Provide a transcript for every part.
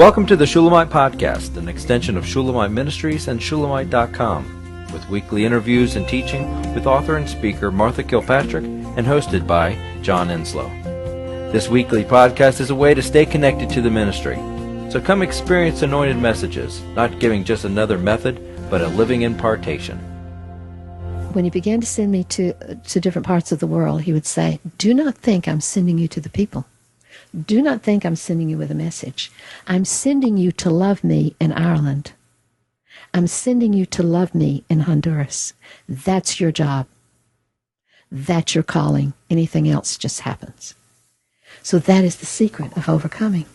Welcome to the Shulamite Podcast, an extension of Shulamite Ministries and Shulamite.com, with weekly interviews and teaching with author and speaker Martha Kilpatrick and hosted by John Enslow. This weekly podcast is a way to stay connected to the ministry. So come experience anointed messages, not giving just another method, but a living impartation. When he began to send me to different parts of the world, he would say, "Do not think I'm sending you to the people. Do not think I'm sending you with a message. I'm sending you to love me in Ireland. I'm sending you to love me in Honduras. That's your job. That's your calling. Anything else just happens." So that is the secret of overcoming,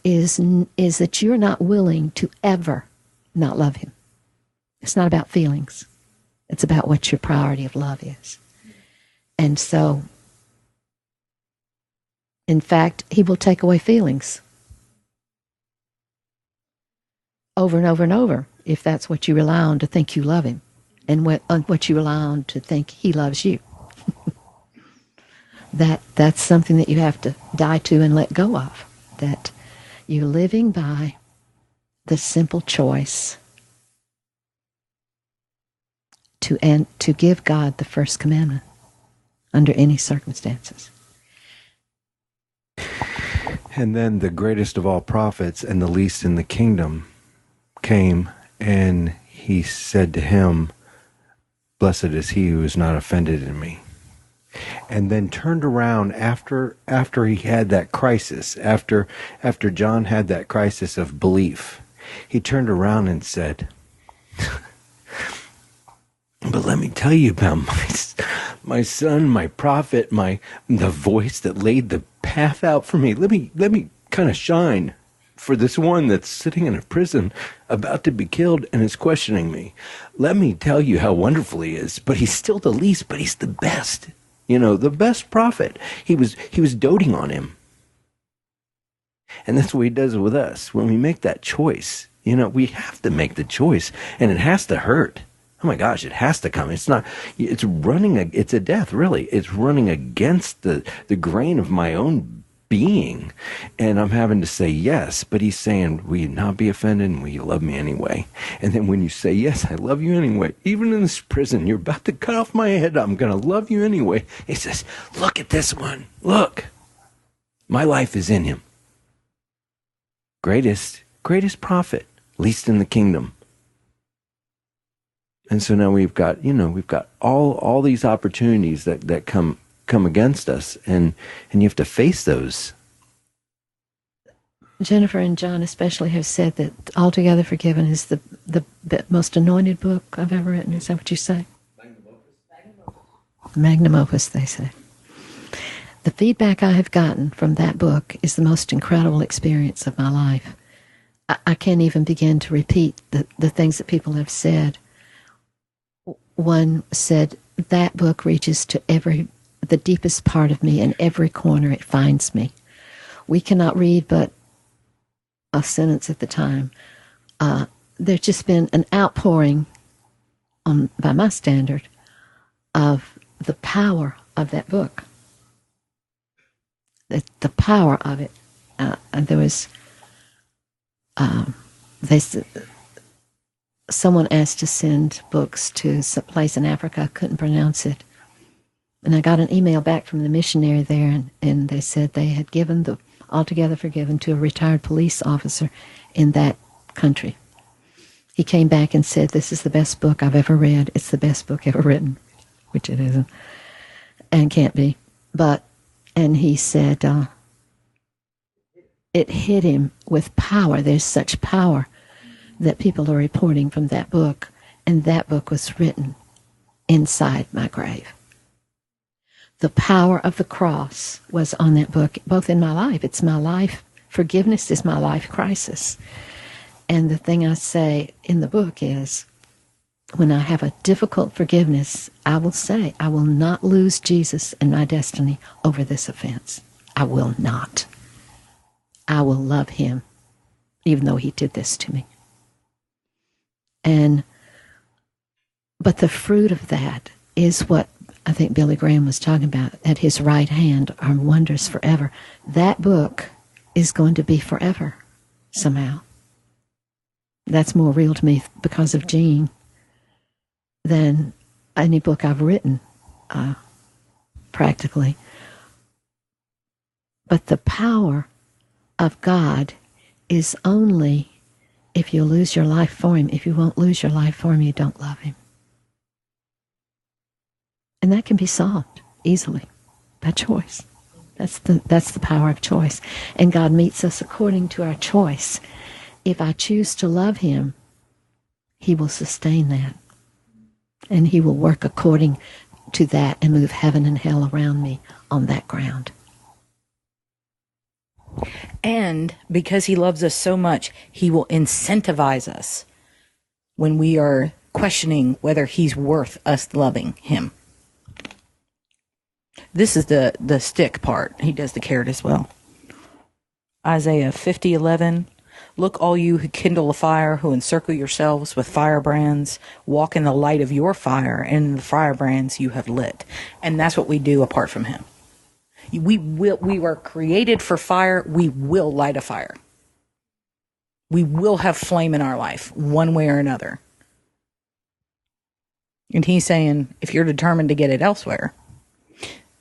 is that you're not willing to ever not love him. It's not about feelings. It's about what your priority of love is. And so, in fact, he will take away feelings over and over and over if that's what you rely on to think you love him, and what you rely on to think he loves you. That's something that you have to die to and let go of, that you're living by the simple choice to give God the First Commandment under any circumstances. And then the greatest of all prophets and the least in the kingdom came, and he said to him, "Blessed is he who is not offended in me." And then turned around after he had that crisis, after John had that crisis of belief, he turned around and said, "But let me tell you about my son, my prophet, the voice that laid the path out for me. Let me kind of shine for this one that's sitting in a prison about to be killed and is questioning me. Let me tell you how wonderful he is. But he's still the least, but he's the best. You know, the best prophet." He was doting on him. And that's what he does with us. When we make that choice, we have to make the choice, and it has to hurt. Oh my gosh, it has to come. It's a death, really. It's running against the grain of my own being. And I'm having to say yes, but he's saying, "Will you not be offended, and will you love me anyway?" And then when you say, "Yes, I love you anyway, even in this prison, you're about to cut off my head, I'm going to love you anyway." He says, "Look at this one. Look, my life is in him." Greatest prophet, least in the kingdom. And so now we've got all these opportunities that come against us, and you have to face those. Jennifer and John especially have said that Altogether Forgiven is the most anointed book I've ever written. Is that what you say? Magnum opus, they say. The feedback I have gotten from that book is the most incredible experience of my life. I can't even begin to repeat the things that people have said. One said, "That book reaches to the deepest part of me, and every corner it finds me." We cannot read but a sentence at the time. There's just been an outpouring, by my standard, of the power of that book. The power of it. And there was, someone asked to send books to some place in Africa. I couldn't pronounce it. And I got an email back from the missionary there, and they said they had given the Altogether Forgiven to a retired police officer in that country. He came back and said, "This is the best book I've ever read. It's the best book ever written," which it isn't and can't be. And he said it hit him with power. There's such power that people are reporting from that book, and that book was written inside my grave. The power of the cross was on that book, both in my life. It's my life. Forgiveness is my life crisis. And the thing I say in the book is, when I have a difficult forgiveness, I will say, I will not lose Jesus and my destiny over this offense. I will not. I will love him, even though he did this to me. But the fruit of that is what I think Billy Graham was talking about. At his right hand are wonders forever. That book is going to be forever. somehow. That's more real to me because of Jean than any book I've written, practically. But the power of God is only if you lose your life for Him. If you won't lose your life for Him, you don't love Him. And that can be solved easily by choice. That's the power of choice. And God meets us according to our choice. If I choose to love Him, He will sustain that. And He will work according to that and move heaven and hell around me on that ground. And because He loves us so much, He will incentivize us when we are questioning whether He's worth us loving Him. This is the stick part. He does the carrot as well. Isaiah 50:11. Look, all you who kindle a fire, who encircle yourselves with firebrands, walk in the light of your fire, and in the firebrands you have lit. And that's what we do apart from Him. We were created for fire. We will light a fire. We will have flame in our life, one way or another. And He's saying, if you're determined to get it elsewhere,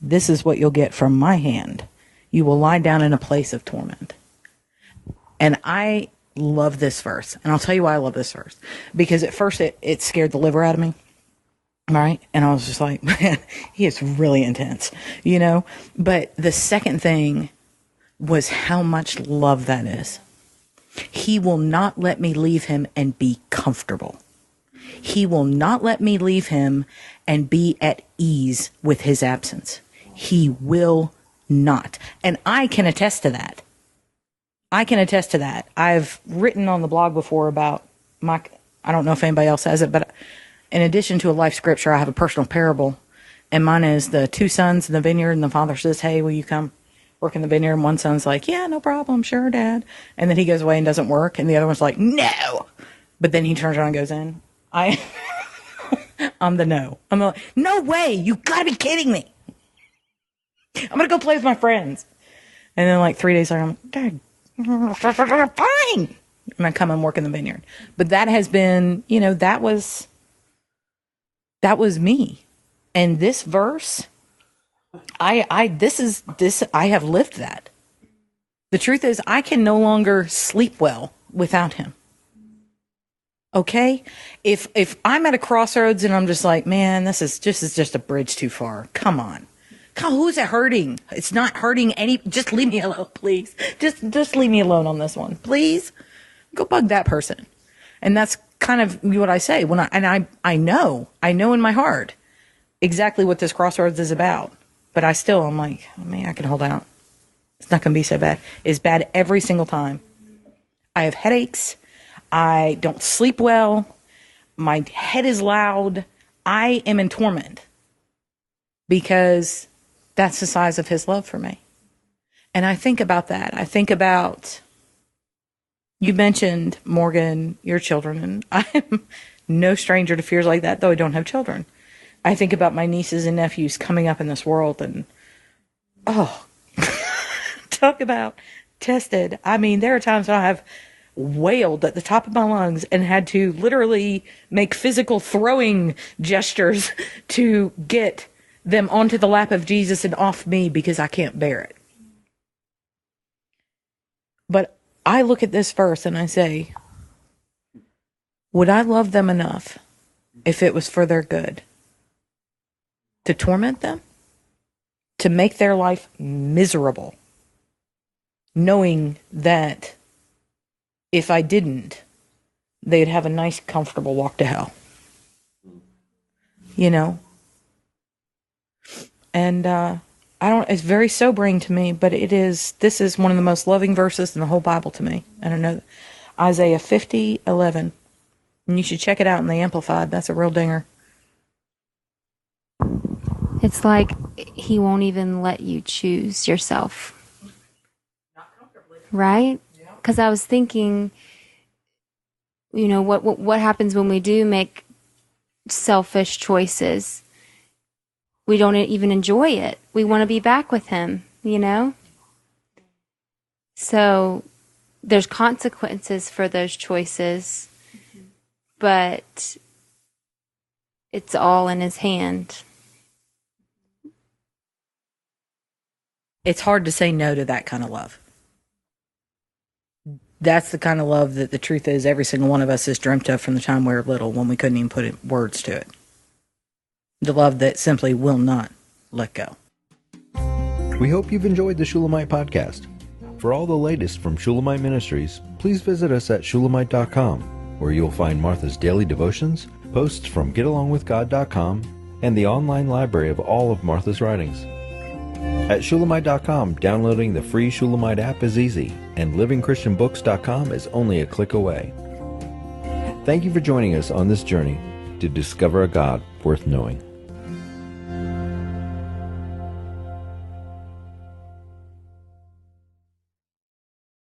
this is what you'll get from my hand. You will lie down in a place of torment. And I love this verse. And I'll tell you why I love this verse. Because at first it scared the liver out of me. Right? And I was just like, man, he is really intense, you know? But the second thing was how much love that is. He will not let me leave Him and be comfortable. He will not let me leave Him and be at ease with His absence. He will not. And I can attest to that. I can attest to that. I've written on the blog before about I don't know if anybody else has it, but in addition to a life scripture, I have a personal parable. And mine is the two sons in the vineyard, and the father says, hey, will you come work in the vineyard? And one son's like, yeah, no problem. Sure, Dad. And then he goes away and doesn't work. And the other one's like, no. But then he turns around and goes in. I'm the no. I'm like, no way. You gotta be kidding me. I'm going to go play with my friends. And then like 3 days later, I'm like, Dad, fine. And I come and work in the vineyard. But that has been, you know, that was me. And this verse, I have lived that. The truth is, I can no longer sleep well without Him. Okay? If I'm at a crossroads and I'm just like, man, this is just a bridge too far. Come on. God, who's it hurting? It's not hurting just leave me alone, please. Just leave me alone on this one, please. Go bug that person. And that's kind of what I say when I know in my heart exactly what this crossroads is about. But I'm like, oh man, I can hold out. It's not going to be so bad. It's bad every single time. I have headaches. I don't sleep well. My head is loud. I am in torment because that's the size of His love for me. And I think about that. I think about, you mentioned, Morgan, your children, and I am no stranger to fears like that, though I don't have children. I think about my nieces and nephews coming up in this world and, talk about tested. I mean, there are times when I have wailed at the top of my lungs and had to literally make physical throwing gestures to get them onto the lap of Jesus and off me because I can't bear it. But I look at this verse and I say, would I love them enough if it was for their good to torment them, to make their life miserable, knowing that if I didn't, they'd have a nice, comfortable walk to hell? You know? And it's very sobering to me, but this is one of the most loving verses in the whole Bible to me. I don't know. Isaiah 50:11. And you should check it out in the Amplified. That's a real dinger. It's like He won't even let you choose yourself. Not comfortably. Right? Because I was thinking, you know, what happens when we do make selfish choices? We don't even enjoy it. We want to be back with Him, you know? So there's consequences for those choices, but it's all in his hand. It's hard to say no to that kind of love. That's the kind of love that the truth is every single one of us has dreamt of from the time we were little, when we couldn't even put words to it. The love that simply will not let go. We hope you've enjoyed the Shulamite podcast. For all the latest from Shulamite Ministries, please visit us at Shulamite.com, where you'll find Martha's daily devotions, posts from GetAlongWithGod.com, and the online library of all of Martha's writings. At Shulamite.com, downloading the free Shulamite app is easy, and LivingChristianBooks.com is only a click away. Thank you for joining us on this journey to discover a God worth knowing.